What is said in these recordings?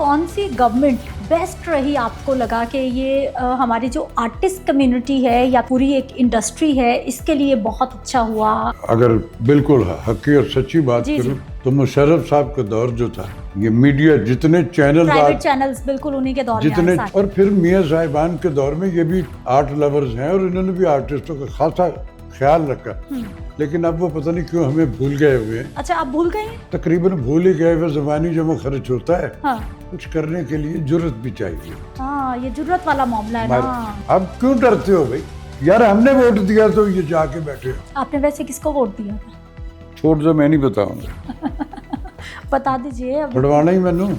कौन सी government best रही आपको लगा कि ये हमारी जो आर्टिस्ट कम्युनिटी है या पूरी एक इंडस्ट्री है इसके लिए बहुत अच्छा हुआ? अगर बिल्कुल हकी और सच्ची बात करूं तो मुशर्रफ साहब का दौर जो था, ये मीडिया जितने प्राइवेट चैनल्स बिल्कुल उन्हीं के दौर जितने में और फिर मियां साहिबान के दौर में ये भी आर्ट लवर्स हैं और इन्होंने भी आर्टिस्टों का खासा ख्याल रखा। लेकिन अब वो पता नहीं क्यों हमें भूल गए हुए हैं। अच्छा, आप भूल गए? तकरीबन भूल ही गए। वो ज़बानी जमा खर्च होता है। हाँ। कुछ करने के लिए जुर्रत भी चाहिए। हाँ, ये जुर्रत वाला मामला है ना। अब क्यों डरते हो भाई? यार हमने वोट दिया तो ये जाके बैठे हो। आपने वैसे किसको वोट दिया था? छोड़ दो, मैं नहीं बताऊंगा। बता दीजिए। बढ़वाना ही मैनू।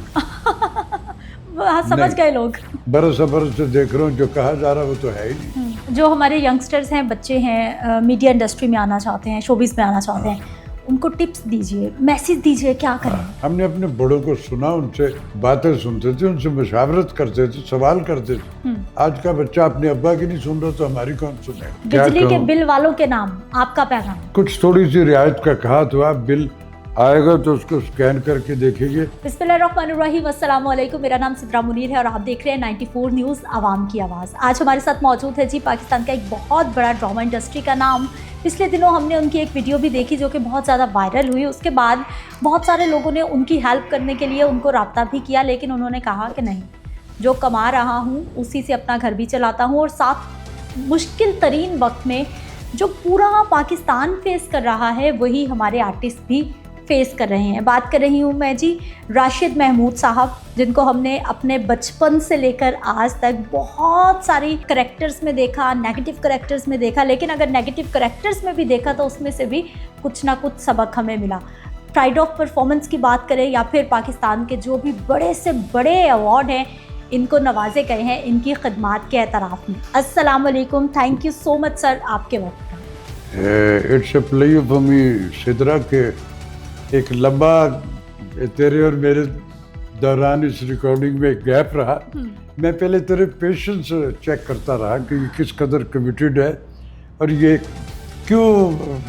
समझ गए लोग। बरस से देख रहा हूँ, जो कहा जा रहा है वो तो है ही नहीं। जो हमारे यंगस्टर्स हैं, बच्चे हैं, मीडिया इंडस्ट्री में आना चाहते हैं, शोबिस में आना चाहते हैं, उनको टिप्स दीजिए, मैसेज दीजिए, क्या करें? हमने अपने बड़ों को सुना, उनसे बातें सुनते थे, उनसे मशावरत करते थे, सवाल करते थे। आज का बच्चा अपने अब्बा की नहीं सुन रहा तो हमारी कौन सुनेगा? बिजली के बिल वालों के नाम आपका पैगाम? कुछ थोड़ी सी रियायत का कहा तो आप बिल आएगा तो उसको स्कैन करके देखेंगे। बिस्मिल्लाहिर्रहमानिर्रहीम, अस्सलाम वालेकुम। मेरा नाम सिद्रा मुनीर है और आप देख रहे हैं 94 न्यूज़ आवाम की आवाज़। आज हमारे साथ मौजूद है जी पाकिस्तान का एक बहुत बड़ा ड्रामा इंडस्ट्री का नाम। पिछले दिनों हमने उनकी एक वीडियो भी देखी जो कि बहुत ज़्यादा वायरल हुई। उसके बाद बहुत सारे लोगों ने उनकी हेल्प करने के लिए उनको रब्ता भी किया, लेकिन उन्होंने कहा कि नहीं, जो कमा रहा हूँ उसी से अपना घर भी चलाता हूँ। और साथ मुश्किल तरीन वक्त में जो पूरा पाकिस्तान फेस कर रहा है वही हमारे आर्टिस्ट भी फेस कर रहे हैं। बात कर रही हूँ मैं जी राशिद महमूद साहब, जिनको हमने अपने बचपन से लेकर आज तक बहुत सारी करैक्टर्स में देखा, नेगेटिव करैक्टर्स में देखा, लेकिन अगर नेगेटिव करैक्टर्स में भी देखा तो उसमें से भी कुछ ना कुछ सबक हमें मिला। प्राइड ऑफ परफॉर्मेंस की बात करें या फिर पाकिस्तान के जो भी बड़े से बड़े अवार्ड हैं, इनको नवाजे गए हैं इनकी खिदमात के एतराफ़ में। अस्सलाम वालेकुम, thank you so much sir आपके वक्त का। It's a player for me Sidra के एक लंबा तेरे और मेरे दौरान इस रिकॉर्डिंग में गैप रहा। मैं पहले तेरे पेशेंस चेक करता रहा कि ये किस कदर कमिटेड है और ये क्यों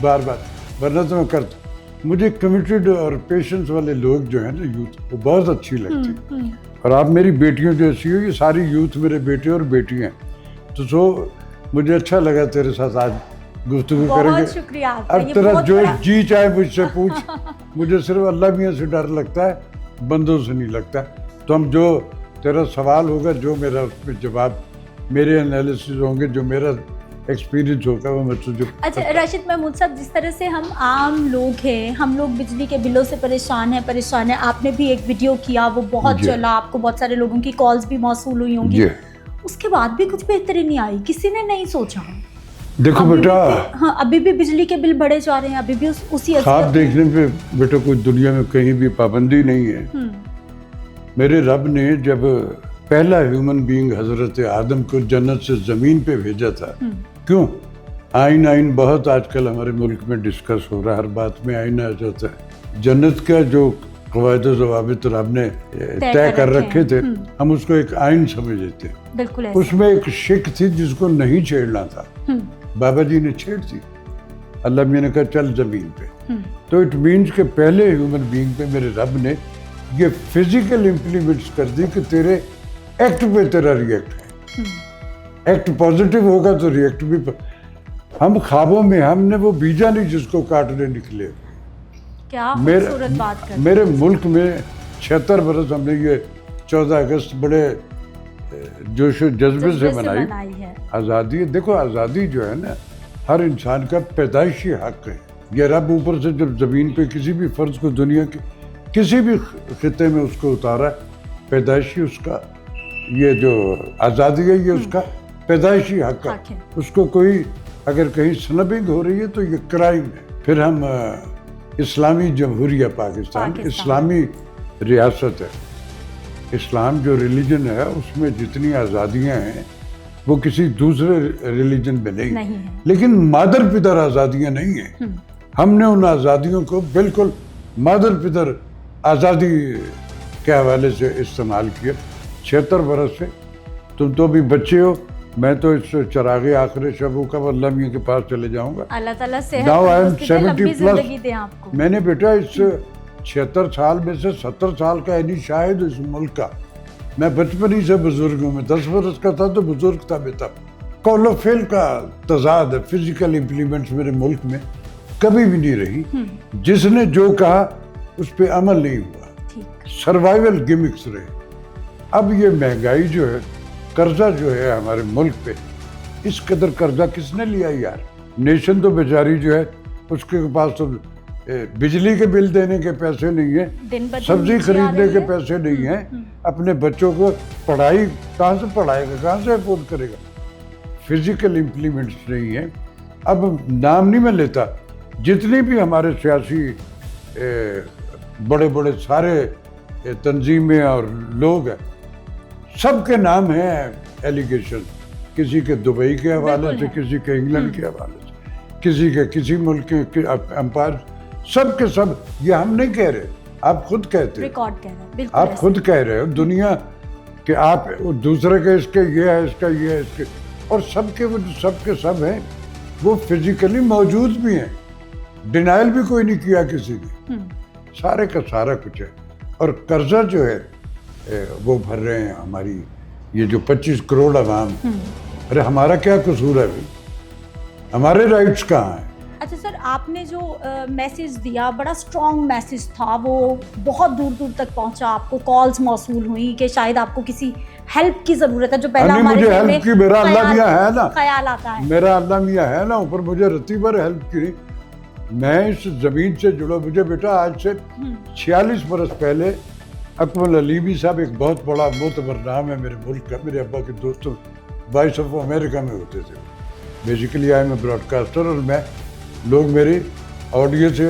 बार बार, वरना तो मैं करता। मुझे कमिटेड और पेशेंस वाले लोग जो हैं ना, यूथ, वो बहुत अच्छी लगती है। और आप मेरी बेटियों जैसी हो, ये सारी यूथ मेरे बेटे और बेटियाँ हैं। तो मुझे अच्छा लगा तेरे साथ आज गुफ्तगू करेंगे। शुक्रिया। अब तेरा जो जी चाहे मुझसे पूछ। मुझे सिर्फ अल्लाह मियाँ से डर लगता है, बंदों से नहीं लगता। तो हम जो तेरा सवाल होगा, जो मेरा उसमें जवाब, मेरे एनालिसिस होंगे, जो मेरा एक्सपीरियंस होगा वो मैं तुझे। अच्छा राशिद महमूद साहब, जिस तरह से हम आम लोग हैं, हम लोग बिजली के बिलों से परेशान हैं। आपने भी एक वीडियो किया, वो बहुत चला, आपको बहुत सारे लोगों की कॉल्स भी मौसूल हुई होंगी। उसके बाद भी कुछ बेहतरी नहीं आई, किसी ने नहीं सोचा? देखो बेटा, हाँ, अभी भी बिजली के बिल बढ़े जा रहे हैं, अभी भी उसी ख्वाब देखने पे बेटा कोई दुनिया में कहीं भी पाबंदी नहीं है। मेरे रब ने जब पहला ह्यूमन बीइंग हजरत आदम को जन्नत से जमीन पे भेजा था, क्यों? आइन बहुत आजकल हमारे मुल्क में डिस्कस हो रहा है, हर बात में आइन आ जाता है। जन्नत का जो क़वायद ज़वाबित रब ने तय कर रखे थे, हम उसको एक आइन समझते थे। बिल्कुल। उसमें एक शिक थी जिसको नहीं छेड़ना था, बाबा जी ने छेड़ दी। अल्लाह मियां ने कहा चल जमीन पे। तो इट मीन्स के पहले ह्यूमन बीइंग पे मेरे रब ने ये फिजिकल इम्प्लीमेंट्स कर दी कि तेरे एक्ट पे तेरा रिएक्ट है। एक्ट पॉजिटिव होगा तो रिएक्ट भी। हम ख्वाबों में हमने वो बीजा नहीं जिसको काटने निकले। क्या खूबसूरत बात कर। मेरे मुल्क में 76 बरस हमने ये 14 अगस्त बड़े जोश जज्बे से मनाई है। आज़ादी। देखो आज़ादी जो है ना, हर इंसान का पैदाइशी हक है। ये रब ऊपर से जब ज़मीन पे किसी भी फ़र्ज को दुनिया के किसी भी खिते में उसको उतारा, पैदाइशी उसका ये जो आज़ादी है, ये उसका पैदाइशी हक है। उसको कोई अगर कहीं स्नबिंग हो रही है तो ये क्राइम है। फिर हम इस्लामी जमहूरिया पाकिस्तान इस्लामी रियासत है। इस्लाम जो रिलीजन है उसमें जितनी आज़ादियाँ हैं वो किसी दूसरे रिलीजन में नहीं है। लेकिन मादर पितर आज़ादियाँ नहीं हैं। हमने उन आज़ादियों को बिल्कुल मादर पितर आज़ादी के हवाले से इस्तेमाल किया। 76 बरस से तुम तो अभी बच्चे हो, मैं तो इस चरागे आखिर शबों का अल्लाह मियां के पास चले जाऊंगा। अल्लाह ताला सेहत Now I am 70 plus। दे आपको। मैंने बेटा इस 76 साल में से 70 साल का यानी शायद इस मुल्क का, मैं बचपन ही से बुजुर्ग हूँ, मैं 10 वर्ष का था तो बुजुर्ग था मैं तब। कॉलोफेल का तजाद है फिजिकल इम्प्लीमेंट्स मेरे मुल्क में कभी भी नहीं रही। जिसने जो कहा उस पर अमल नहीं हुआ, सर्वाइवल गिमिक्स रहे। अब ये महंगाई जो है, कर्जा जो है हमारे मुल्क पे, इस कदर कर्जा किसने लिया यार? नेशन तो बेचारी जो है उसके पास तो बिजली के बिल देने के पैसे नहीं है, सब्जी खरीदने के पैसे नहीं है, अपने बच्चों को पढ़ाई कहाँ से पढ़ाएगा, कहाँ से अफोर्ड करेगा? फिजिकल इम्प्लीमेंट्स नहीं है। अब नाम नहीं मैं लेता, जितनी भी हमारे सियासी बड़े बड़े सारे तंजीमें और लोग हैं, सबके नाम हैं एलिगेशन, किसी के दुबई के हवाले से, किसी के इंग्लैंड के हवाले से, किसी के किसी मुल्क के अंपायर, सब के सब। ये हम नहीं कह रहे, आप खुद कहते हैं, रिकॉर्ड कह रहे हैं, बिल्कुल आप खुद कह रहे हो दुनिया के, आप दूसरे के इसके ये है, इसका ये है, इसके, और सबके वो सबके सब हैं, वो फिजिकली मौजूद भी हैं, डिनाइल भी कोई नहीं किया किसी ने, सारे का सारा कुछ है। और कर्जा जो है वो भर रहे हैं हमारी ये जो 25 करोड़ अवाम। अरे हमारा क्या कसूर है भाई? हमारे राइट्स कहाँ हैं? अच्छा सर, आपने जो मैसेज दिया, बड़ा स्ट्रॉन्ग मैसेज था, वो बहुत दूर दूर तक पहुंचा, आपको कॉल्स मौसूल हुई कि शायद आपको किसी हेल्प की जरूरत है, जो पहला हमारे मुझे हेल्प की मेरा अल्लाह मियां है ना, ख्याल आता है, मेरा अल्लाह मियां है ना, ऊपर मुझे रत्ती भर हेल्प की। मैं इस जमीन से जुड़ा, मुझे बेटा आज से 46 बरस पहले अकमल अलीमी साहब, एक बहुत बड़ा मोतबर नाम है मेरे मुल्क का, मेरे अब्बा के दोस्तों वॉइस ऑफ अमेरिका में होते थे, बेसिकली आई एम ब्रॉडकास्टर, और मैं लोग मेरी ऑडियो से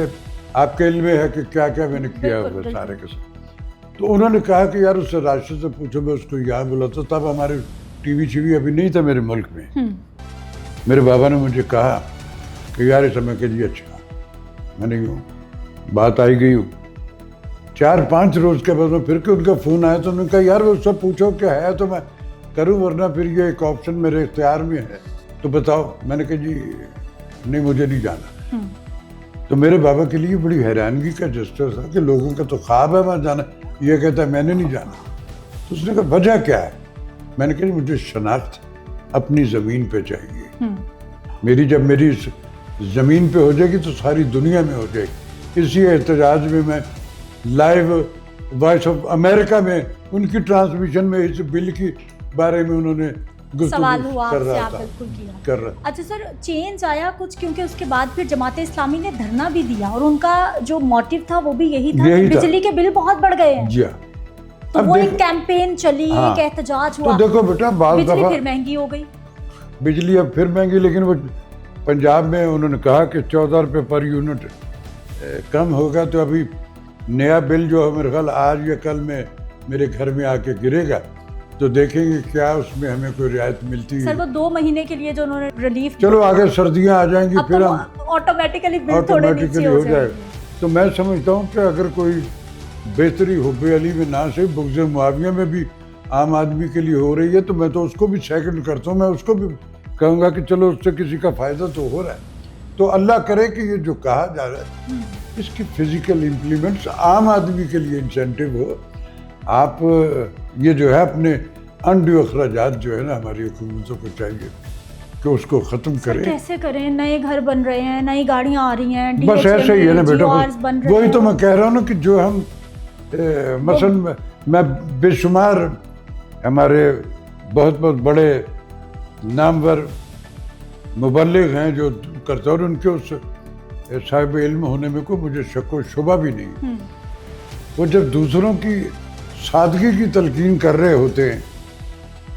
आपके इल्म में है कि क्या क्या मैंने किया होगा सारे के साथ। तो उन्होंने कहा कि यार उससे राष्ट्र से पूछो, मैं उसको यहाँ बुलाता, तब हमारे टीवी शीवी अभी नहीं था मेरे मुल्क में। मेरे बाबा ने मुझे कहा कि यार इस समय के लिए अच्छा, मैंने यूँ बात आई गई हूँ। 4-5 रोज के बाद में फिर के उनका फ़ोन आया तो उन्होंने कहा यार वो सब पूछो क्या है तो मैं करूँ, वरना फिर ये एक ऑप्शन मेरे इख्तियार में है तो बताओ। मैंने कहा जी नहीं, मुझे नहीं जाना। तो मेरे बाबा के लिए बड़ी हैरानगी का जस्टर था कि लोगों का तो ख्वाब है वहाँ जाना, ये कहता है मैंने नहीं जाना। तो उसने कहा वजह क्या है? मैंने कहा मुझे शनाख्त अपनी ज़मीन पे चाहिए, मेरी जब मेरी ज़मीन पे हो जाएगी तो सारी दुनिया में हो जाएगी। इसी एहतजाज में मैं लाइव वॉइस ऑफ अमेरिका में उनकी ट्रांसमिशन में इस बिल की बारे में उन्होंने सवाल हुआ कर आपसे, रहा आप था, बिल्कुल किया। कर रहा। अच्छा सर, चेंज आया कुछ, क्योंकि उसके बाद फिर जमात इस्लामी ने धरना भी दिया और उनका जो मोटिव था वो भी यही था कि बिजली के बिल बहुत बढ़ गए हैं। जी तो वो एक कैंपेन चली, एक एहतजाज हुआ। तो देखो बेटा, बिजली फिर महंगी हो गई, बिजली अब फिर महंगी, लेकिन वो पंजाब में उन्होंने कहा कि 14 रुपये पर यूनिट कम होगा। तो अभी नया बिल जो है मेरे ख्याल आज या कल में मेरे घर में आके गिरेगा, तो देखेंगे क्या उसमें हमें कोई रियायत मिलती है। सर वो 2 महीने के लिए जो उन्होंने रिलीफ, चलो आगे सर्दियां आ जाएंगी फिर तो हम ऑटोमेटिकली बिल थोड़े नीचे हो जाएंगे। तो मैं समझता हूँ कि अगर कोई बेहतरी हुब्बे अली में ना से बुग़्ज़ मुआविया में भी आम आदमी के लिए हो रही है, तो मैं तो उसको भी सेकंड करता हूँ। मैं उसको भी कहूँगा कि चलो उससे किसी का फ़ायदा तो हो रहा है। तो अल्लाह करे कि ये जो कहा जा रहा है इसकी फिजिकल इम्प्लीमेंट्स आम आदमी के लिए इंसेंटिव हो। आप ये जो है अपने अनड्यू अखराजात जो है ना, हमारी हुकूमतों को चाहिए कि उसको ख़त्म करें। कैसे करें? नए घर बन रहे हैं, नई गाड़ियाँ आ रही हैं, बस ऐसे ही है ना बेटा, वही तो मैं कह रहा हूँ ना कि जो हम मसलन मैं बेशुमार हमारे बहुत बहुत बड़े नामवर मुबल्लिग हैं जो करते, और उनके उस साहिब इल्म होने में कोई मुझे शक व शुबा भी नहीं। वो जब दूसरों की सादगी की तलकीन कर रहे होते हैं,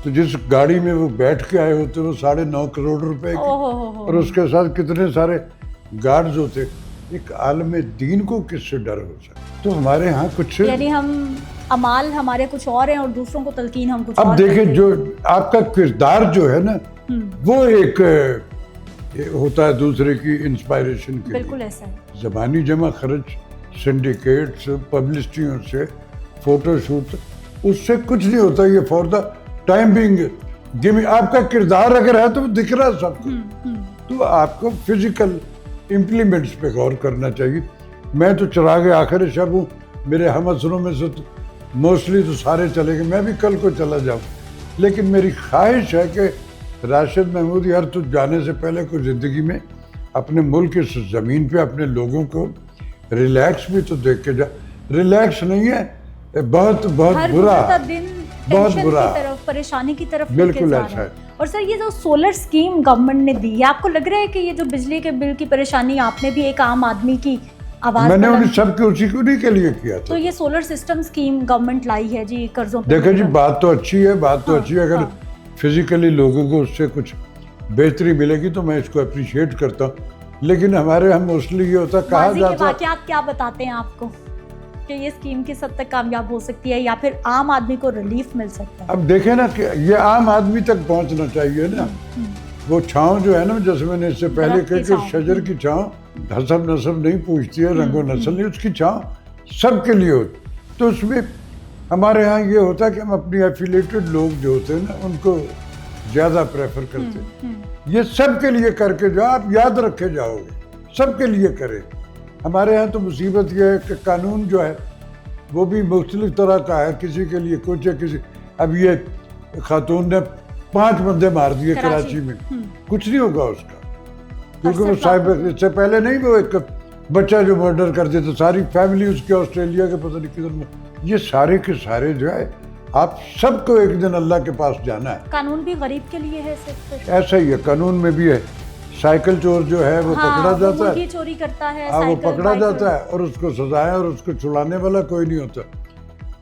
तो जिस गाड़ी में वो बैठ के आए होते हैं वो 9.5 करोड़ रुपए की, और उसके साथ कितने सारे गार्ड्स होते, एक आलम दीन को किससे डर हो सकता? तो हमारे यहाँ कुछ, यानी हम अमाल हमारे कुछ और हैं और दूसरों को तलकीन हम कुछ और। अब देखिए जो आपका किरदार जो है ना, वो एक होता है दूसरे की इंस्पायरेशन के लिए। बिल्कुल ऐसा है। ज़बानी जमा खर्च, सिंडिकेट्स, पब्लिसिटियों से, फोटोशूट, उससे कुछ नहीं होता। ये for the time being give, आपका किरदार अगर है तो वो दिख रहा है सबको। तो आपको फिजिकल इम्प्लीमेंट्स पे गौर करना चाहिए। मैं तो चिराग आखिर शब हूँ, मेरे हम असरों में से मोस्टली तो सारे चले गए, मैं भी कल को चला जाऊँ, लेकिन मेरी ख्वाहिश है कि राशिद महमूद यार तू जाने से पहले कुछ ज़िंदगी में अपने मुल्क की ज़मीन पे अपने लोगों को रिलैक्स भी तो देख के जा। रिलैक्स नहीं है, बहुत बहुत हर बुरा, गुजरता दिन बहुत टेंशन बुरा, की तरफ, परेशानी की तरफ बिल्कुल लेके जा ऐसा रहा है। और सर ये जो सोलर स्कीम गवर्नमेंट ने दी है, आपको लग रहा है कि ये जो बिजली के बिल की परेशानी आपने भी एक आम आदमी की आवाज मैंने बुलंद उन्हें की? सबके उसी को नहीं के लिए किया तो था। ये सोलर सिस्टम स्कीम गवर्नमेंट लाई है जी, कर्जों पे देखो जी, मिलकर। बात तो अच्छी है, बात तो हाँ, अच्छी है। अगर हाँ। फिजिकली लोगों को उससे कुछ बेहतरी मिलेगी तो मैं इसको अप्रिशिएट करता हूँ, लेकिन हमारे यहाँ मोस्टली ये होता, कहा माजी के जाता, वाकयात क्या बताते हैं आपको कि ये स्कीम किस हद तक कामयाब हो सकती है या फिर आम आदमी को रिलीफ मिल सकता है? अब देखें ना कि ये आम आदमी तक पहुंचना चाहिए ना। वो छाँव जो है ना, जैसे मैंने इससे पहले दरख्त की कहा कि छाँव। शजर की छाँव हसब नसब नहीं पूछती है, रंगो नस्ल नहीं, उसकी छाँव सबके लिए होती। तो उसमें हमारे यहाँ ये होता है कि हम अपनी एफिलेटेड लोग जो होते हैं ना उनको ज़्यादा प्रेफर करते हैं। ये सबके लिए करके जाओ, आप याद रखे जाओगे, सबके लिए करें। हमारे यहाँ तो मुसीबत यह है कि कानून जो है वो भी मुख्तलिफ तरह का है, किसी के लिए कुछ है, किसी, अब ये खातून ने 5 बंदे मार दिए कराची में, कुछ नहीं होगा उसका, क्योंकि वो साहिब इससे पहले नहीं, वो एक बच्चा जो मर्डर कर देता, सारी फैमिली उसके ऑस्ट्रेलिया के पता नहीं किधर में। ये सारे के सारे जो है, आप सबको एक दिन अल्लाह के पास जाना है। कानून भी गरीब के लिए है सिर्फ? ऐसा ही है, कानून में भी है। साइकिल चोर जो है वो पकड़ा जाता है, मुर्गी चोरी करता है, वो साइकिल, पकड़ा बाइक जाता है और उसको सजाएं और उसको छुड़ाने वाला कोई नहीं होता।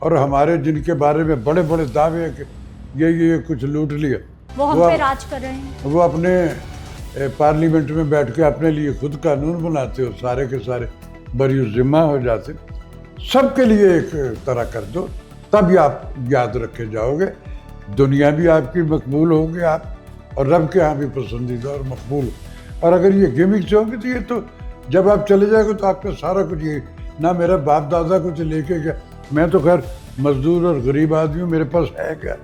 और हमारे जिनके बारे में बड़े बड़े दावे हैं कि ये कुछ लूट लिया, वो हम पे राज कर रहे हैं। वो अपने पार्लियामेंट में बैठ के अपने लिए खुद कानून बनाते हो, सारे के सारे बरी जिम्मा हो जाते। सबके लिए एक तरह कर दो, तब आप याद रखे जाओगे, दुनिया भी आपकी मकबूल होगी आप, और रब के यहाँ भी पसंदीदा और मकबूल। और अगर ये गिमिक्स होंगे तो ये तो जब आप चले जाएंगे तो आपका सारा कुछ ये, ना मेरा बाप दादा कुछ लेके गया, मैं तो खैर मजदूर और गरीब आदमी हूँ, मेरे पास है क्या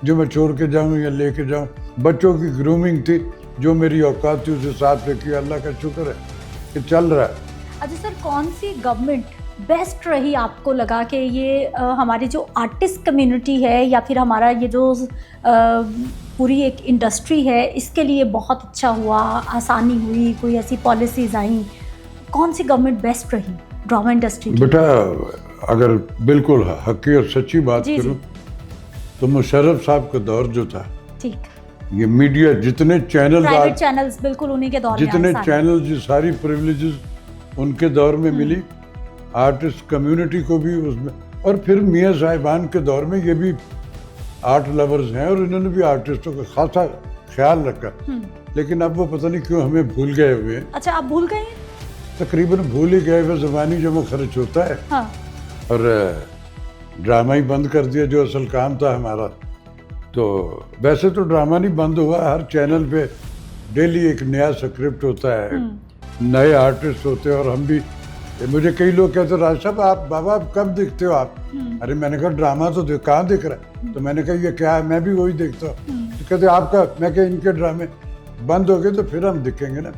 जो मैं छोड़ के जाऊँ या लेके जाऊँ। बच्चों की ग्रूमिंग थी, जो मेरी औकात थी उसे साथ लेके, अल्लाह का शुक्र है कि चल रहा है। अच्छा सर, कौन सी गवर्नमेंट बेस्ट रही आपको लगा कि ये हमारी जो आर्टिस्ट कम्युनिटी है या फिर हमारा ये जो पूरी एक इंडस्ट्री है, इसके लिए बहुत अच्छा हुआ, आसानी हुई, कोई ऐसी पॉलिसीज आई? कौन सी गवर्नमेंट बेस्ट रही ड्रामा इंडस्ट्री की? बेटा अगर बिल्कुल हकी और सच्ची बात करूं तो मुशर्रफ साहब का दौर जो था, ठीक, ये मीडिया जितने चैनल, प्राइवेट चैनल्स बिल्कुल उन्हीं के दौर में जितने आए, चैनल, जी सारी प्रिविलेजेस उनके दौर में मिली, आर्टिस्ट कम्युनिटी को भी उसमें। और फिर मियाँ साहिबान के दौर में ये भी आर्ट लवर्स हैं और इन्होंने भी आर्टिस्टों का खासा ख्याल रखा, लेकिन अब वो पता नहीं क्यों हमें भूल गए हुए हैं। अच्छा, आप भूल गए? तकरीबन भूल ही गए हुए, ज़बानी जो में खर्च होता है। हाँ। और ड्रामा ही बंद कर दिया जो असल काम था हमारा। तो वैसे तो ड्रामा नहीं बंद हुआ, हर चैनल पे डेली एक नया स्क्रिप्ट होता है, नए आर्टिस्ट होते हैं। और हम भी, मुझे कई लोग कहते राज साहब आप बाबा आप कब देखते हो आप? अरे मैंने कहा ड्रामा तो कहाँ दिख रहा है? तो मैंने कहा ये क्या है, मैं भी वही देखता हूँ। तो कहते आपका, मैं कहा इनके ड्रामे बंद हो गए तो फिर हम दिखेंगे ना।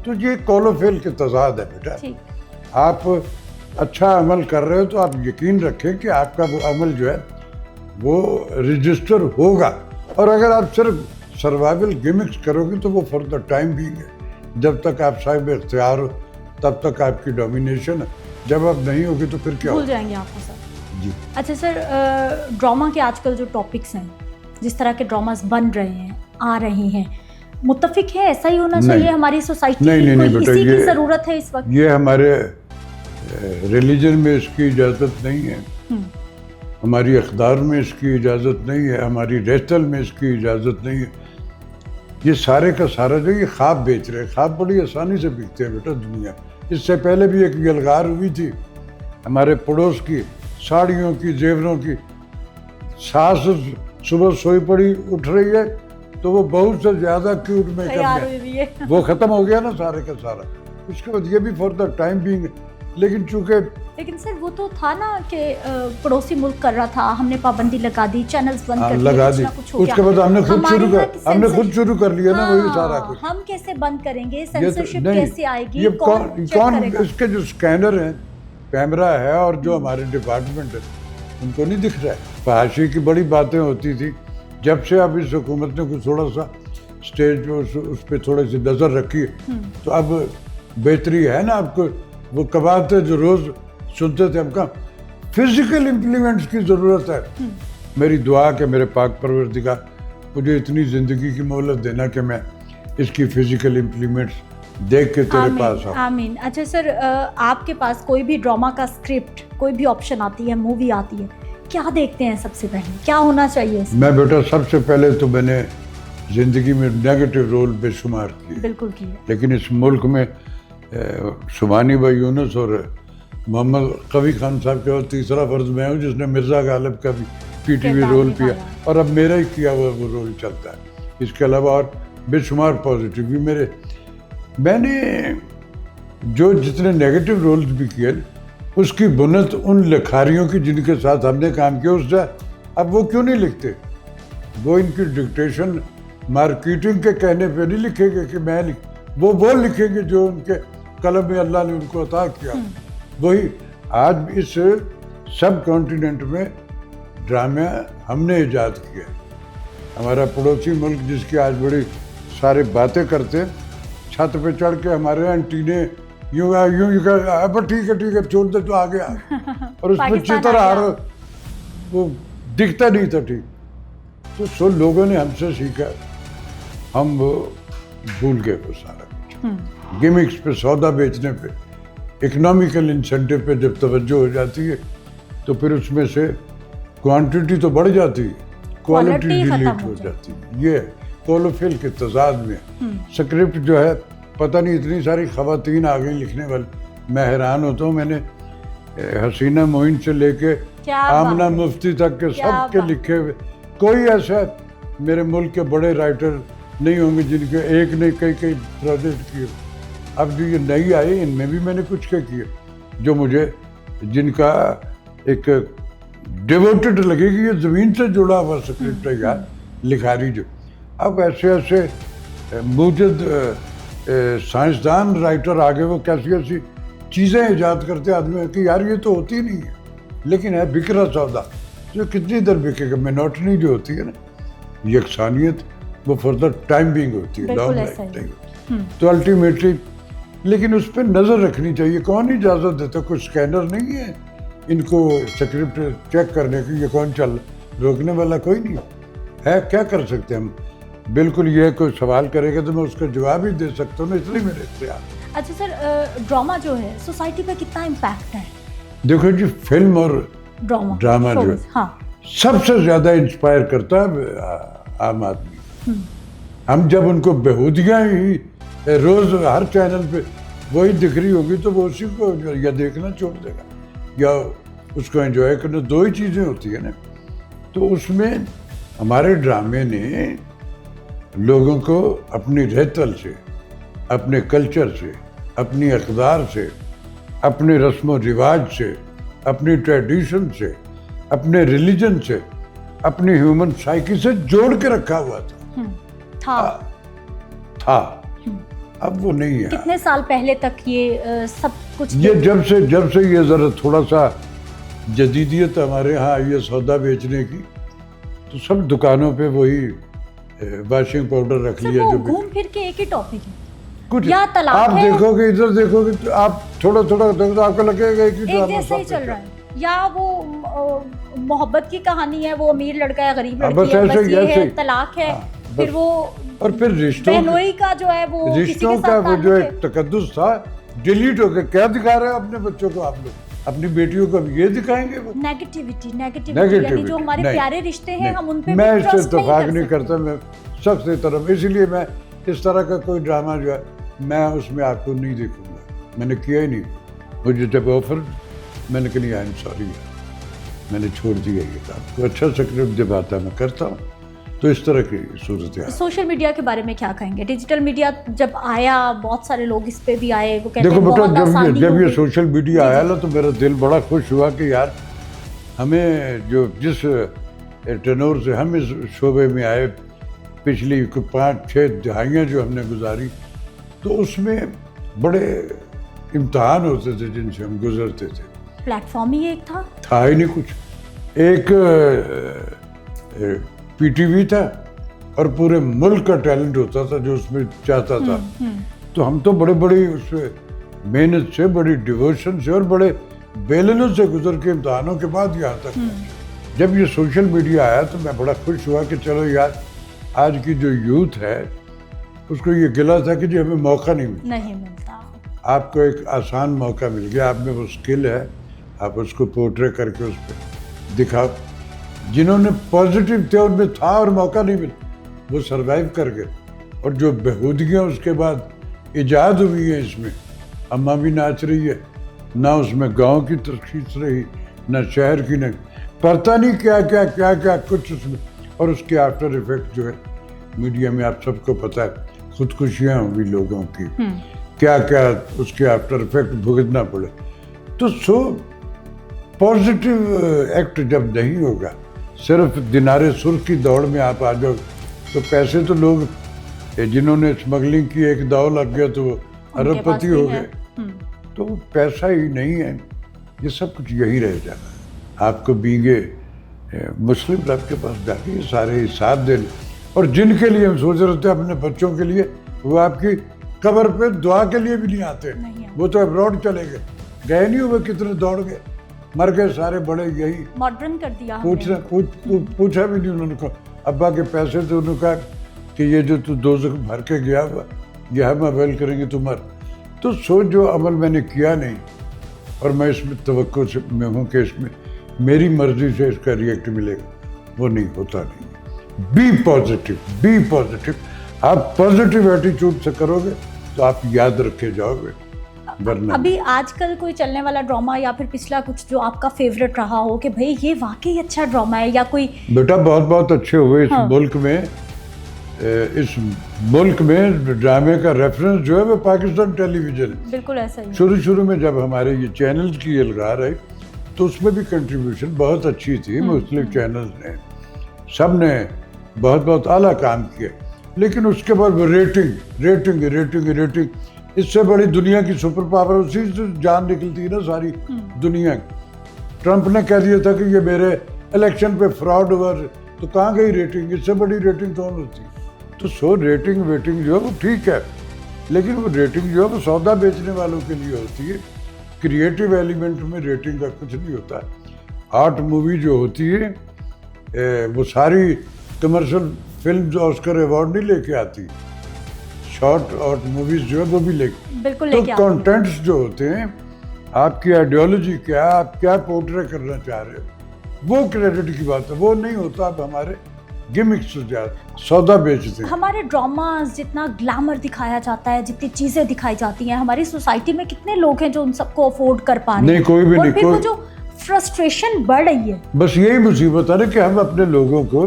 तो ये कौलो फेल के तजाद है बेटा। आप अच्छा अमल कर रहे हो तो आप यकीन रखें कि आपका वो अमल जो है वो रजिस्टर होगा। और अगर आप सिर्फ सर्वाइवल गिमिक्स करोगे तो वो फॉर द टाइम बीइंग है, जब तक आप साहिब इख्तियार हो तब तक आपकी डोमिनेशन है, जब आप नहीं होगी तो फिर क्या भूल होगा? जाएंगे आपको सर जी। अच्छा सर, ड्रामा के आजकल जो टॉपिक्स हैं, जिस तरह के ड्रामास बन रहे हैं, आ रहे हैं, मुत्तफिक है ऐसा ही होना चाहिए हमारी सोसाइटी नहीं, की? नहीं, कोई नहीं, बेटा, इसी की ये- ज़रूरत है इस वक्त? ये हमारे रिलीजन में इसकी इजाज़त नहीं है, हमारी अखदार में इसकी इजाज़त नहीं है, हमारी रहतल में इसकी इजाज़त नहीं है। ये सारे का सारा जो ये ख्वाब बेच रहे हैं, ख्वाब बड़ी आसानी से बिकते हैं बेटा दुनिया। इससे पहले भी एक यलगार हुई थी हमारे पड़ोस की, साड़ियों की, जेवरों की। सास सुबह सोई पड़ी उठ रही है तो वो बहुत से ज़्यादा क्यूट तैयार मेकअप हुई में, भी है। वो ख़त्म हो गया ना सारे का सारा। उसके बाद ये भी फॉर द टाइम बीइंग लेकिन चूंकि लेकिन सर वो तो था ना कि पड़ोसी मुल्क कर रहा था, हमने पाबंदी लगा दी, चैनल्स बंद कर दिए, लगा कुछ दी, ना कुछ हो गया। उसके बाद हमने खुद हमारे शुरू यहाँ कर की हमने खुद सेंसर- शुरू कर लिया ना वही हाँ, सारा कुछ। हम कैसे बंद करेंगे, ये तो सेंसरशिप नहीं, कैसे आएगी, ये कौन चेक कौन करेगा? इसके जो स्कैनर है, कैमरा है, और जो हमारे डिपार्टमेंट है उनको नहीं दिख रहा है। फहाशी की बड़ी बातें होती थी, जब से अब इस हुकूमत ने कुछ थोड़ा सा स्टेज पे उस पर थोड़ी सी नजर रखी है, तो अब बेहतरी है ना। आपको वो कबाते जो रोज सुनते थे, हम कहा फिजिकल इम्प्लीमेंट्स की जरूरत है। मेरी दुआ कि मेरे पाक परवरदिगार मुझे इतनी जिंदगी की मोहलत देना कि मैं इसकी फिजिकल इम्प्लीमेंट्स देख के तेरे पास आऊँ। आमीन। अच्छा सर, आपके पास कोई भी ड्रामा का स्क्रिप्ट, कोई भी ऑप्शन आती है, मूवी आती है, क्या देखते हैं सबसे पहले, क्या होना चाहिए इसमें? मैं बेटा सबसे पहले तो मैंने जिंदगी में नेगेटिव रोल बेशुमार किए, बिल्कुल किए। लेकिन इस मुल्क में सुबानी भाई यूनुस और मोहम्मद कवी खान साहब के और तीसरा फर्ज मैं हूँ जिसने मिर्ज़ा गालिब का भी पीटीवी किरदार रोल निभाया। किया, और अब मेरा ही किया हुआ वो रोल चलता है। इसके अलावा और बेशुमार पॉजिटिव भी मैंने जो जितने नेगेटिव रोल्स भी किए, उसकी बुनियाद उन लिखारियों की जिनके साथ हमने काम किया उससे अब वो क्यों नहीं लिखते। वो इनकी डिक्टेशन मार्केटिंग के कहने पे नहीं लिखेंगे कि मैं वो लिखेंगे जो उनके कलम में अल्लाह ने उनको अता किया। वही आज इस सब कॉन्टिनेंट में ड्रामा हमने इजाद किया। हमारा पड़ोसी मुल्क जिसकी आज बड़ी सारे बातें करते हैं, छत पे चढ़ के हमारे एंटीने यूं अब ठीक है छोड़ दे तो आ गया, और उसमें पाकिस्तान चित्र आ आ गया। रहा, वो दिखता नहीं था ठीक। तो सो लोगों ने हमसे सीखा, हम वो भूल गए वो सारा कुछ। गिमिक्स पे, सौदा बेचने पे, इकोनॉमिकल इंसेंटिव पे जब तवज्जो हो जाती है तो फिर उसमें से क्वांटिटी तो बढ़ जाती है, क्वालिटी Quality खत्म डिलीट हो हो जाती है। ये कोलोफिल के तजाद में स्क्रिप्ट जो है, पता नहीं इतनी सारी खवातीन आ गई लिखने वाली, मैं हैरान होता हूँ। मैंने हसीना मोइन से लेके क्या आमना बात है। मुफ्ती तक के क्या सब के बात। लिखे हुए, कोई ऐसा मेरे मुल्क के बड़े राइटर नहीं होंगे जिनके एक ने कई प्रोजेक्ट किए। अब जो ये नई आई इनमें भी मैंने कुछ के किए जो मुझे, जिनका एक डिवोटेड लगेगी, ये ज़मीन से जुड़ा हुआ स्क्रिप्ट है यार, लिखारी जो। अब ऐसे मूजद साइंसदान राइटर आगे वो कैसी ऐसी चीज़ें ईजाद करते आदमी कि यार ये तो होती नहीं है, लेकिन है बिखरा सौदा जो कितनी देर बिकेगा। मोनोटनी जो होती है ना, यकसानियत, वो फर्दर टाइम बिंग होती है, बिल्कुल लॉन्ग ऐसा लाइफ ही। नहीं होती। तो अल्टीमेटली लेकिन उस पर नज़र रखनी चाहिए। कौन इजाज़त देता, कोई स्कैनर नहीं है इनको स्क्रिप्ट चेक करने की, ये कौन चल रोकने वाला कोई नहीं है। क्या कर सकते हम? बिल्कुल, ये कोई सवाल करेगा तो मैं उसका जवाब ही दे सकता हूँ ना, इसलिए मेरे इख्तियार। अच्छा सर, ड्रामा जो है सोसाइटी पे कितना इम्पैक्ट है? देखो जी, फिल्म और ड्रामा जो है, हाँ, सबसे ज़्यादा इंस्पायर करता है आम आदमी। हम जब उनको बेहूदियाँ ही रोज़ हर चैनल पे वही दिख रही होगी तो वो उसी को या देखना छोड़ देगा या उसको एंजॉय करना। दो ही चीज़ें होती है ना। तो उसमें हमारे ड्रामे ने लोगों को अपनी रहतल से, अपने कल्चर से, अपनी अक़दार से, अपने रस्म व रिवाज से, अपनी ट्रेडिशन से, अपने रिलीजन से, अपनी ह्यूमन साइकी से जोड़ के रखा हुआ था। अब वो नहीं है। कितने साल पहले तक ये सब कुछ ये जब से ये जरा थोड़ा सा जदीदियत हमारे यहाँ आई है सौदा बेचने की, तो सब दुकानों पे वही वॉशिंग पाउडर रख लिया जो घूम फिर के एक ही टॉपिक है। कुछ या तलाक आप है, देखोगे, इधर देखोगे तो आप थोड़ा तो आपको लगेगा कि एक जैसा ही चल रहा है। या वो मोहब्बत की कहानी है, वो अमीर लड़का है, गरीब लड़की है, बस ये है, तलाक है। फिर वो और फिर रिश्तों का जो है वो रिश्तों का वो जो एक तकद्दुस था डिलीट हो गया। क्या दिखा रहे हैं अपने बच्चों को आप लोग? अपनी बेटियों को ये दिखाएंगे वो नेगेटिविटी, यानी जो हमारे प्यारे रिश्ते हैं हम उन पे मैं इससे इत्तेफाक नहीं करता। मैं सबसे तरफ, इसलिए मैं इस तरह का कोई ड्रामा जो है मैं उसमें आपको नहीं देखूंगा। मैंने किया ही नहीं। मुझे जब ऑफर, मैंने कहा नहीं, आई एम सॉरी, मैंने छोड़ दिया ये काम। तो अच्छा स्क्रिप्ट जब आता मैं करता हूँ। तो इस तरह की सूरत है। सोशल मीडिया के बारे में क्या कहेंगे? डिजिटल मीडिया जब आया, बहुत सारे लोग इस पे भी आए, वो कहते देखो हैं बेटा, बहुत आसानी जब हो ये गई। सोशल मीडिया जी, आया जी। ना, तो मेरा दिल बड़ा खुश हुआ कि यार हमें जो जिस टेनोर से हम इस शोबे में आए, पिछली 5-6 दहाइयाँ जो हमने गुजारी, तो उसमें बड़े इम्तहान होते थे जिनसे हम गुजरते थे। प्लेटफॉर्म ही एक था ही नहीं कुछ। एक पीटीवी था और पूरे मुल्क का टैलेंट होता था जो उसमें चाहता था। तो हम तो बड़े बड़ी उसमें मेहनत से, बड़ी डिवोशन से और बड़े बेलनों से गुजर के इम्तहानों के बाद यहाँ तक पहुंचे। जब ये सोशल मीडिया आया तो मैं बड़ा खुश हुआ कि चलो यार, आज की जो यूथ है उसको ये गिला था कि जी हमें मौका नहीं मिलता। आपको एक आसान मौका मिल गया, आप में वो स्किल है, आप उसको पोर्ट्रे करके उस पर दिखाओ। जिन्होंने पॉजिटिव थे उनमें था और मौका नहीं मिला, वो सरवाइव कर गए। और जो बेहूदगियाँ उसके बाद इजाद हुई हैं इसमें, अम्मा भी नाच रही है, ना उसमें गांव की तशखीस रही, ना शहर की, न पता नहीं क्या क्या क्या क्या कुछ उसमें। और उसके आफ्टर इफेक्ट जो है मीडिया में आप सबको पता है, खुदकुशियाँ हुई लोगों की, क्या क्या उसके आफ्टर इफेक्ट भुगतना पड़े। तो पॉजिटिव एक्ट जब नहीं होगा, सिर्फ दिनारे सुर्ख की दौड़ में आप आ जाओ, तो पैसे तो लोग जिन्होंने स्मगलिंग की, एक दाव लग गया तो वो अरबपति हो गए। तो पैसा ही नहीं है, ये सब कुछ यही रह जाना। आपको बींगे मुस्लिम रब के पास जाके ये सारे साथ देने, और जिनके लिए हम सोच रहे थे अपने बच्चों के लिए, वो आपकी कब्र पे दुआ के लिए भी नहीं आते। वो तो अब्रॉड चले गए नहीं हुए, कितने दौड़ गए, मर गए सारे बड़े। यही मॉडर्न कर दिया। पूछा भी नहीं उन्होंने को, अब्बा के पैसे तो उन्होंने कहा कि ये जो तू दोज़ख भर के गया हुआ, ये हम अवेल करेंगे तुम्हारा। तो सोच, जो अमल मैंने किया नहीं, और मैं इसमें तवक्को से में हूँ कि इसमें मेरी मर्जी से इसका रिएक्ट मिलेगा, वो नहीं होता। नहीं, बी पॉजिटिव। आप पॉजिटिव एटीट्यूड से करोगे तो आप याद रखे जाओगे, वरना अभी आजकल कोई चलने वाला ड्रामा या फिर पिछला कुछ जो आपका फेवरेट रहा हो कि भाई ये वाकई अच्छा ड्रामा है, या कोई? बेटा बहुत अच्छे हुए इस मुल्क में। इस मुल्क में ड्रामे का रेफरेंस जो है वो पाकिस्तान टेलीविजन है। बिल्कुल ऐसा ही। शुरू में जब हमारे ये चैनल की अलगार आई तो उसमें भी कंट्रीब्यूशन बहुत अच्छी थी। मुस्लिम चैनल ने, सब ने बहुत आला काम किया, लेकिन उसके बाद वो रेटिंग, इससे बड़ी दुनिया की सुपर पावर, उसी से जान निकलती है ना सारी दुनिया की। ट्रंप ने कह दिया था कि ये मेरे इलेक्शन पे फ्रॉड हुआ, तो कहाँ गई रेटिंग? इससे बड़ी रेटिंग कौन होती? तो रेटिंग वेटिंग जो है वो ठीक है, लेकिन वो रेटिंग जो है वो सौदा बेचने वालों के लिए होती है। क्रिएटिव एलिमेंट में रेटिंग का कुछ नहीं होता। आर्ट मूवी जो होती है वो सारी कमर्शियल फिल्म जो ऑस्कर अवार्ड नहीं लेके आती, शॉर्ट आर्ट मूवीज जो है वो भी बिल्कुल तो लेके आती है। कंटेंट्स जो होते हैं, आपकी आइडियोलॉजी क्या, आप क्या पोर्ट्रे करना चाह रहे हो, वो क्रेडिट की बात है। वो नहीं होता। आप हमारे गिमिक्स सौदा बेचते हैं। हमारे ड्रामास जितना ग्लैमर दिखाया जाता है, जितनी चीजें दिखाई जाती हैं, हमारी सोसाइटी में कितने लोग हैं जो उन सबको अफोर्ड कर पा रहे हैं? नहीं, कोई भी और नहीं। फिर वो जो फ्रस्ट्रेशन बढ़ रही है, बस यही मुसीबत है ना कि हम अपने लोगों को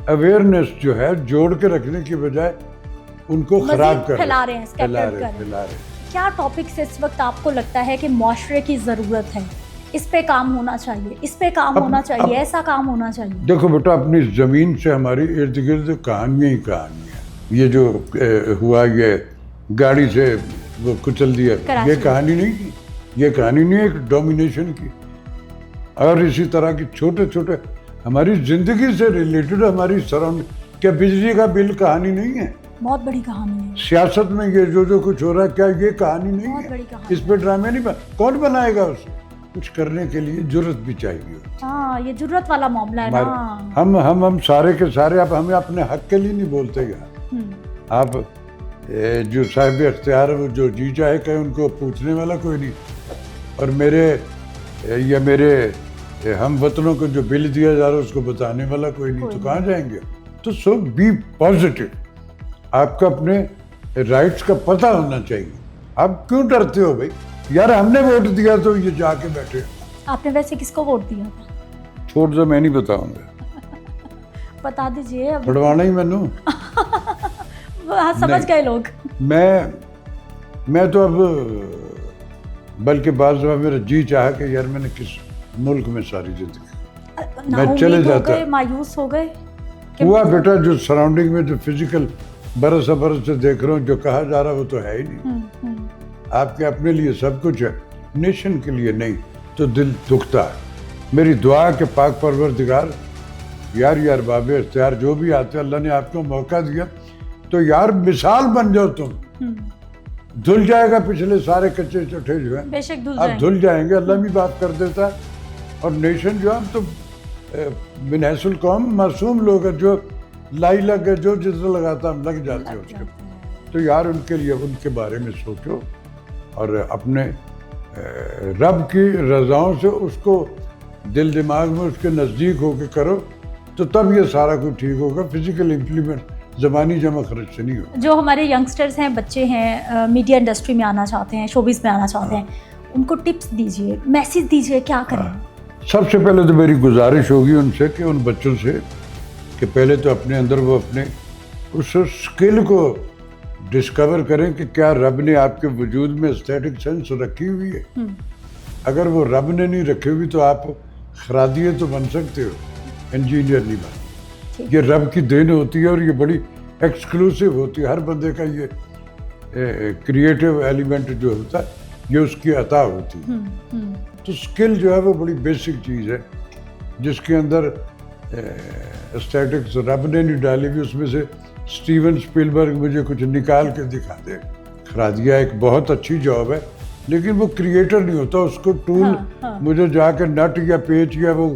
अवेयरनेस जो है जोड़ के रखने की बजाय उनको खराब कर फैला रहे हैं, स्कैटर कर फैला रहे हैं। क्या टॉपिक्स इस वक्त आपको लगता है कि मुआशरे की जरूरत है, इस पे काम होना चाहिए, इस पे काम होना चाहिए, ऐसा काम होना चाहिए? देखो बेटा, अपनी जमीन से हमारी इर्द गिर्द कहानियां ही कहानियां। ये जो हुआ, ये गाड़ी से वो कुचल दिया, ये कहानी नहीं की, ये कहानी नहीं, एक डोमिनेशन की। और इसी तरह की छोटे हमारी जिंदगी से रिलेटेड हमारी सराउंडिंग, क्या बिजली का बिल कहानी नहीं है? बहुत बड़ी कहानी है। सियासत में ये जो कुछ हो रहा है, क्या ये कहानी नहीं बहुत है? बड़ी कहानी। इस पे ड्रामे नहीं कौन बनाएगा? उसे कुछ करने के लिए जुर्रत भी चाहिए। हाँ, ये जुर्रत वाला मामला है ना। हम सारे के सारे, आप हमें अपने हक के लिए नहीं बोलते यार। आप जो साहिब इख्तियार है, वो जो जी चाहे कहे, उनको पूछने वाला कोई नहीं। और मेरे हम वतनों को जो बिल दिया जा रहा है उसको बताने वाला कोई नहीं, तो कहाँ जाएंगे? तो बी पॉजिटिव। आपको अपने राइट्स का पता होना चाहिए। आप क्यों डरते हो भाई? यार हमने वोट दिया तो ये जाके बैठे। आपने वैसे किसको वोट दिया था? छोड़ दो, मैं नहीं बताऊंगा। बता दीजिए अब। पढ़वाना ही मैनू हाँ, समझ गए लोग। मैं तो अब बल्कि बाज़ दफ़ा मेरा जी चाहा कि यार मैंने किस मुल्क में सारी जिंदगी मैं चले जाता, मायूस हो गए। हुआ बेटा जो सराउंडिंग में जो फिजिकल बरस से देख रहा हूँ, जो कहा जा रहा है वो तो है ही नहीं। आपके अपने लिए सब कुछ है, नेशन के लिए नहीं, तो दिल दुखता है। मेरी दुआ है कि पाक परवरदिगार यार बाबे इख्तियार जो भी आते, अल्लाह ने आपको मौका दिया तो यार मिसाल बन जाओ तुम। धुल जाएगा पिछले सारे कच्चे चट्टे जो है, बेशक धुल आप धुल जाएंगे, अल्लाह भी बात कर देता है। और नेशन जो है, हम तो बिनहसुल कौम मासूम लोग हैं, जो लाई लग जो जितना लगाता हम लग जाते हैं उसके। तो यार उनके लिए उनके बारे में सोचो और अपने रब की रज़ाओं से उसको दिल दिमाग में उसके नज़दीक होकर करो, तो तब ये सारा कुछ ठीक होगा। फिजिकल इम्प्लीमेंट ज़बानी जमा खर्च से नहीं होगा। जो हमारे यंगस्टर्स हैं, बच्चे हैं, मीडिया इंडस्ट्री में आना चाहते हैं, शोबिज़ में आना चाहते हैं, उनको टिप्स दीजिए, मैसेज दीजिए, क्या करें? सबसे पहले तो मेरी गुजारिश होगी उनसे कि उन बच्चों से कि पहले तो अपने अंदर वो अपने उस स्किल को डिस्कवर करें कि क्या रब ने आपके वजूद में एस्थेटिक सेंस रखी हुई है। अगर वो रब ने नहीं रखी हुई तो आप खरादिए तो बन सकते हो, इंजीनियर नहीं बन। ये रब की देन होती है और ये बड़ी एक्सक्लूसिव होती है। हर बंदे का ये क्रिएटिव एलिमेंट जो होता है ये उसकी अता होती है। तो स्किल जो है वो बड़ी बेसिक चीज़ है, जिसके अंदर एस्थेटिक्स रब ने नहीं डाली हुई। उसमें से स्टीवन स्पीलबर्ग मुझे कुछ निकाल के दिखा दे। खरादिया एक बहुत अच्छी जॉब है, लेकिन वो क्रिएटर नहीं होता। उसको टूल मुझे जाकर नट या पेच या वो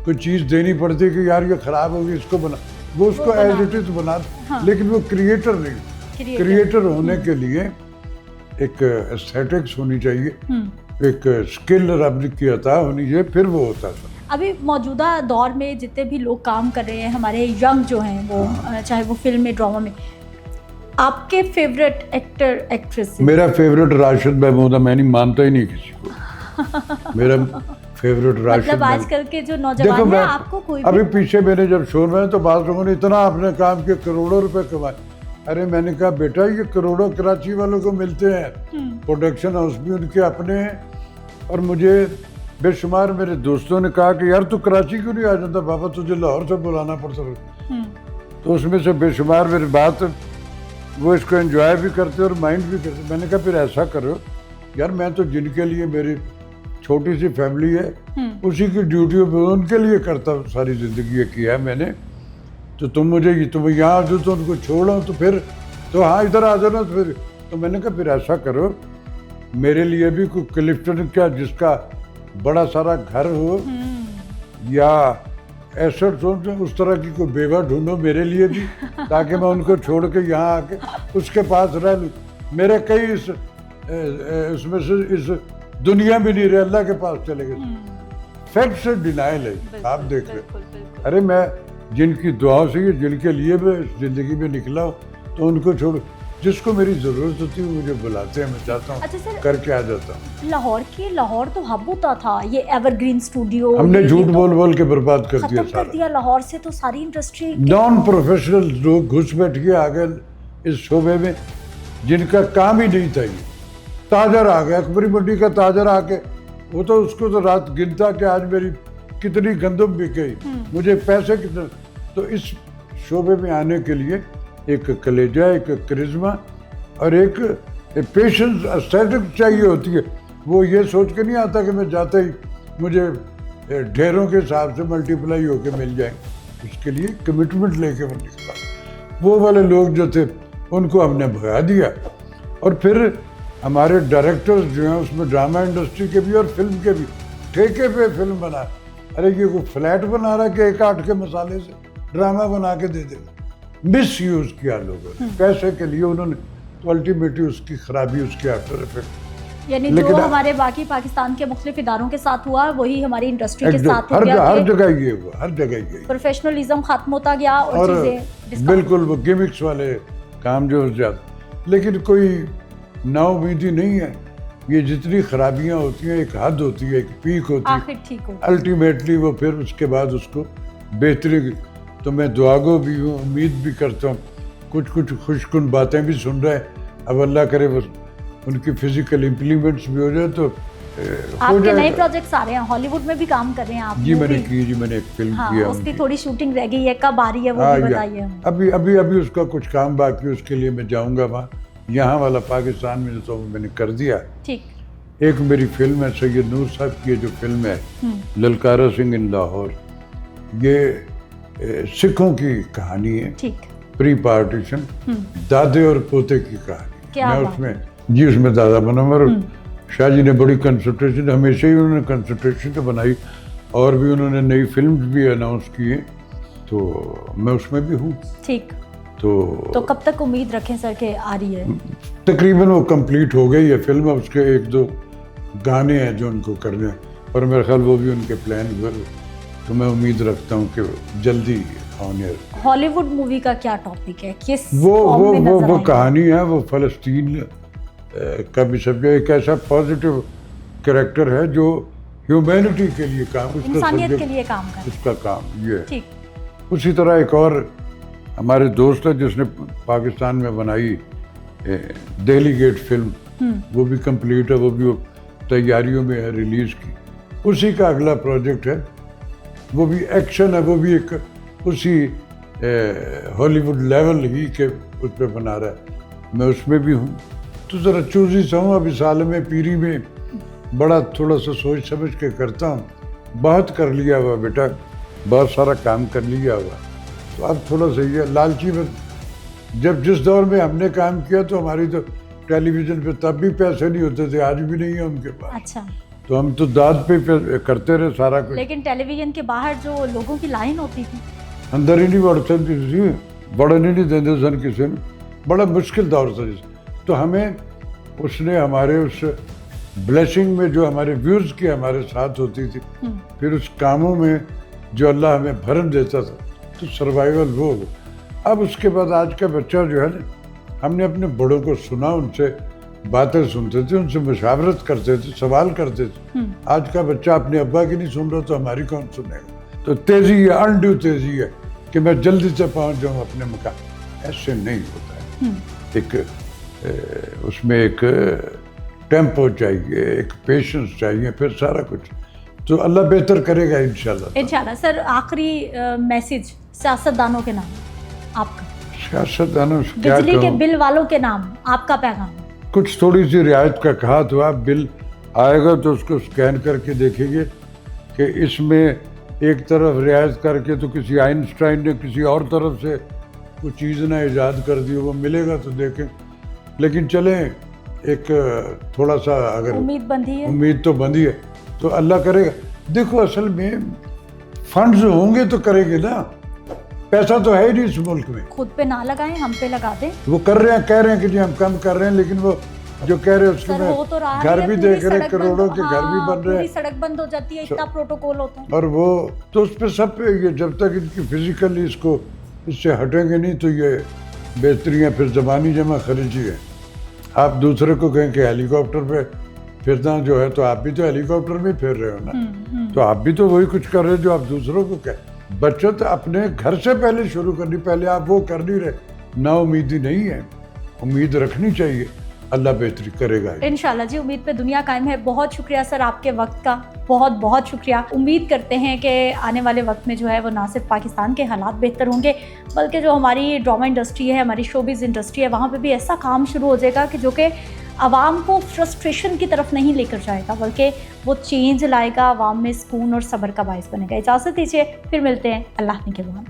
कोई चीज़ देनी पड़ती कि यार ये ख़राब होगी, इसको बना, वो उसको एज इट इज़ बना। लेकिन वो क्रिएटर नहीं। क्रिएटर होने के लिए एक एस्थेटिक्स होनी चाहिए, एक स्किल रब की अता होनी चाहिए, फिर वो होता है। अभी मौजूदा दौर में जितने भी लोग काम कर रहे हैं, हमारे यंग जो हैं वो, चाहे वो फिल्म में, ड्रामा में, आपके फेवरेट एक्टर एक्ट्रेस? मेरा फेवरेट राशिद महमूद है। मैं नहीं मानता ही नहीं किसी को। मेरा फेवरेट राशिद। मतलब आजकल के जो नौजवान हैं, आपको कोई अभी पीछे मैंने जब शो में तो बाद लोगों ने इतना अपने काम के करोड़ों रुपए कमाए। अरे मैंने कहा बेटा ये करोड़ों कराची वालों को मिलते हैं, प्रोडक्शन हाउस भी उनके अपने हैं। और मुझे बेशुमार मेरे दोस्तों ने कहा कि यार तू कराची क्यों नहीं आ जाता बाबा, तुझे लाहौर से बुलाना पड़ता। तो उसमें से बेशुमार मेरी बात वो इसको एंजॉय भी करते और माइंड भी करते। मैंने कहा फिर ऐसा करो यार, मैं तो जिनके लिए मेरी छोटी सी फैमिली है उसी की ड्यूटी पे उनके लिए करता हूँ, सारी ज़िंदगी ये किया है मैंने। तो तुम यहाँ आ जाओ तो उनको छोड़ो, तो फिर तो हाँ इधर आ जाना। तो फिर तो मैंने कहा फिर ऐसा करो, मेरे लिए भी कोई क्लिफ्टन क्या जिसका बड़ा सारा घर हो या एसेट्स हो, उस तरह की कोई बेवा ढूंढो मेरे लिए भी, ताकि मैं उनको छोड़ के यहाँ आके उसके पास रह लूँ। मेरे कई इसमें से इस दुनिया में नहीं रहे, अल्लाह के पास चले गए। फैक्ट से डिनाइल है, आप देख रहे। अरे मैं जिनकी दुआओं से जिनके लिए मैं जिंदगी में निकला हूँ, तो उनको छोड़, जिसको मेरी ज़रूरत होती है मुझे बुलाते हैं, मैं चाहता हूँ अच्छा सर, करके आ जाता हूँ। लाहौर तो हब होता था, ये एवरग्रीन स्टूडियो हमने झूठ बोल के बर्बाद कर दिया। लाहौर से तो सारी इंडस्ट्री नॉन प्रोफेशनल लोग घुस बैठ के आ गए इस शोबे में, जिनका काम ही नहीं था। ये ताजर आ गया, अकबरी मंडी का ताजर आके, वो तो उसको तो रात गिनता कि आज मेरी कितनी गंदम बिक गई, मुझे पैसे कितने। तो इस शोबे में आने के लिए एक कलेजा, एक करिश्मा और एक पेशेंस, एस्थेटिक चाहिए होती है। वो ये सोच के नहीं आता कि मैं जाते ही मुझे ढेरों के हिसाब से मल्टीप्लाई होके मिल जाएंगे। उसके लिए कमिटमेंट लेके वो निकला। वो वाले लोग जो थे उनको हमने भगा दिया। और फिर हमारे डायरेक्टर्स जो हैं उसमें ड्रामा इंडस्ट्री के भी और फिल्म के भी ठेके पे फिल्म बना। अरे ये कोई फ्लैट बना रहा कि एक आठ के मसाले से ड्रामा बना के दे देगा। मिस यूज़ किया लोगों ने पैसे के लिए, उन्होंने तो अल्टीमेटली उसकी खराबी, उसके आफ्टर इफेक्ट। यानी जो हमारे बाकी पाकिस्तान के मुख्तलिफ इदारों के साथ हुआ वही हमारी इंडस्ट्री के साथ हो गया। हर जगह ये हुआ, हर जगह ये प्रोफेशनलिज्म खत्म होता गया और चीजें बिल्कुल वो गिमिक्स वाले काम जो हो जाते। लेकिन कोई नाउमीदी नहीं है। ये जितनी खराबियां होती हैं एक हद होती है, एक पीक होती है, ठीक हो। अल्टीमेटली वो फिर उसके बाद उसको बेहतरी। तो मैं दुआगो भी हूँ, उम्मीद भी करता हूँ, कुछ कुछ खुशकुन बातें भी सुन रहे हैं। अब अल्लाह करे बस उनकी फिजिकल इम्प्लीमेंट्स भी हो जाए तो हो आपके नए जाएगा। प्रोजेक्ट्स आ रहे हैं, हॉलीवुड में भी काम कर रहे हैं आप? जी मैंने movie? की, जी मैंने एक फिल्म हाँ, किया उसकी उनकी। थोड़ी शूटिंग रह गई है, कब आ रही है वो हाँ, भी या- बताइए हमें। अभी अभी अभी उसका कुछ काम बाकी है, उसके लिए मैं जाऊंगा वहाँ। यहाँ वाला पाकिस्तान में तो मैंने कर दिया। ठीक। एक मेरी फिल्म है सैयद नूर साहब की जो फिल्म है ललकारा सिंह इन लाहौर, ये सिखों की कहानी है, ठीक। प्री पार्टीशन, दादे और पोते की कहानी। क्या मैं बात उसमें जी उसमें दादा बना। और शाह जी ने बड़ी कंसंट्रेशन, हमेशा ही उन्होंने कंसंट्रेशन तो बनाई, और भी उन्होंने नई फिल्म भी अनाउंस की है, तो मैं उसमें भी हूँ। ठीक। तो तो कब तक उम्मीद रखें सर के आ रही है? तकरीबन वो कंप्लीट हो गई है फिल्म। अब उसके एक दो गाने हैं जो उनको करने हैं, और मेरे ख्याल वो भी उनके प्लान हुए, तो मैं उम्मीद रखता हूँ कि जल्दी ऑन एयर। हॉलीवुड मूवी का क्या टॉपिक है, किस वो फॉर्म वो में वो नजर वो आएगा? कहानी है, वो फ़लस्तीन का भी सब्जेक्ट, एक ऐसा पॉजिटिव कैरेक्टर है जो ह्यूमैनिटी के लिए काम, उसका इंसानियत के subject- लिए काम कर। उसका काम ये है। ठीक। उसी तरह एक और हमारे दोस्त है जिसने पाकिस्तान में बनाई दिल्ली गेट फिल्म, वो भी कंप्लीट है, वो भी तैयारियों में है रिलीज की। उसी का अगला प्रोजेक्ट है, वो भी एक्शन है, वो भी एक उसी हॉलीवुड लेवल ही के उस पर बना रहा है, मैं उसमें भी हूँ। तो ज़रा चूजी सा हूँ, अभी साल में पीरी में बड़ा थोड़ा सा सोच समझ के करता हूँ। बहुत कर लिया हुआ बेटा, बहुत सारा काम कर लिया हुआ, तो अब थोड़ा सा ये लालची में, जब जिस दौर में हमने काम किया तो हमारी तो टेलीविज़न पे तब भी पैसे नहीं होते थे, आज भी नहीं है उनके पास। अच्छा। तो हम तो दाद पे करते रहे सारा कुछ। लेकिन टेलीविजन के बाहर जो लोगों की लाइन होती थी, अंदर ही नहीं बढ़ते थे, बढ़ने नहीं देते सन किसी ने, बड़ा मुश्किल दौर था जिस। तो हमें उसने हमारे उस ब्लेसिंग में जो हमारे व्यूज़ की हमारे साथ होती थी, फिर उस कामों में जो अल्लाह हमें भरम देता था, तो सर्वाइवल वो। अब उसके बाद आज का बच्चा जो है ना, हमने अपने बड़ों को सुना, उनसे बातें सुनते थे, उनसे मुशावरत करते थे, सवाल करते थे। आज का बच्चा अपने अब्बा की नहीं सुन रहा तो हमारी कौन सुनेगा? तो तेज़ी है, अनड्यू तेज़ी है कि मैं जल्दी से पहुंच जाऊं अपने मकान, ऐसे नहीं होता है। एक उसमें एक टेम्पो चाहिए, एक पेशेंस चाहिए, फिर सारा कुछ तो अल्लाह बेहतर करेगा इंशाल्लाह। इंशाल्लाह। सर आखिरी मैसेज सियासतदानों के नाम आपका, सियासतदानों से क्या बिजली के कहूं? बिल वालों के नाम आपका पैगाम। कुछ थोड़ी सी रियायत का कहा तो आप बिल आएगा तो उसको स्कैन करके देखेंगे कि इसमें एक तरफ रियायत करके तो किसी आइंस्टाइन ने किसी और तरफ से कुछ चीज़ ना ईजाद कर दी, वो मिलेगा तो देखें। लेकिन चलें, एक थोड़ा सा अगर उम्मीद बंधी है। उम्मीद तो बंधी है, तो अल्लाह करेगा। देखो असल में फंड्स होंगे तो करेंगे ना, पैसा तो है ही नहीं इस मुल्क में। खुद पे ना लगाएं, हम पे लगा दें। वो कर रहे हैं, कह रहे हैं कि जी हम कम कर रहे हैं, लेकिन वो जो कह रहे हैं उसके सर हो तो रहा में है, घर भी पूरी देख रहे हैं, सड़क करोड़ों बंद- के घर भी हाँ, बन रहे पूरी हैं, सड़क बंद हो जाती है, इतना प्रोटोकॉल होता है। और वो तो उस पर सब पे ये जब तक इनकी फिजिकली इसको इससे हटेंगे नहीं तो ये बेहतरियाँ फिर ज़बानी जमा खर्ची है। आप दूसरे को कहें कि हेलीकॉप्टर पे फिरना जो है, तो आप भी तो हेलीकॉप्टर में फिर रहे हो ना, तो आप भी तो वही कुछ कर रहे हो जो आप दूसरों को कहें। बचत अपने घर से पहले शुरू करनी, पहले आप वो कर नहीं रहे, ना उम्मीदी नहीं है, उम्मीद रखनी चाहिए, अल्लाह बेहतरी करेगा। इंशाल्लाह जी, उम्मीद पे दुनिया कायम है। बहुत शुक्रिया सर आपके वक्त का, बहुत बहुत शुक्रिया। उम्मीद करते हैं कि आने वाले वक्त में जो है वो ना सिर्फ पाकिस्तान के हालात बेहतर होंगे, बल्कि जो हमारी ड्रामा इंडस्ट्री है, हमारी शोबिज़ इंडस्ट्री है, वहाँ पे भी ऐसा काम शुरू हो जाएगा कि जो कि आवाम को फ्रस्ट्रेशन की तरफ नहीं लेकर जाएगा, बल्कि वो चेंज लाएगा, आवाम में सुकून और सब्र का बायस बनेगा। इजाज़त दीजिए, फिर मिलते हैं। अल्लाह ने के बाद।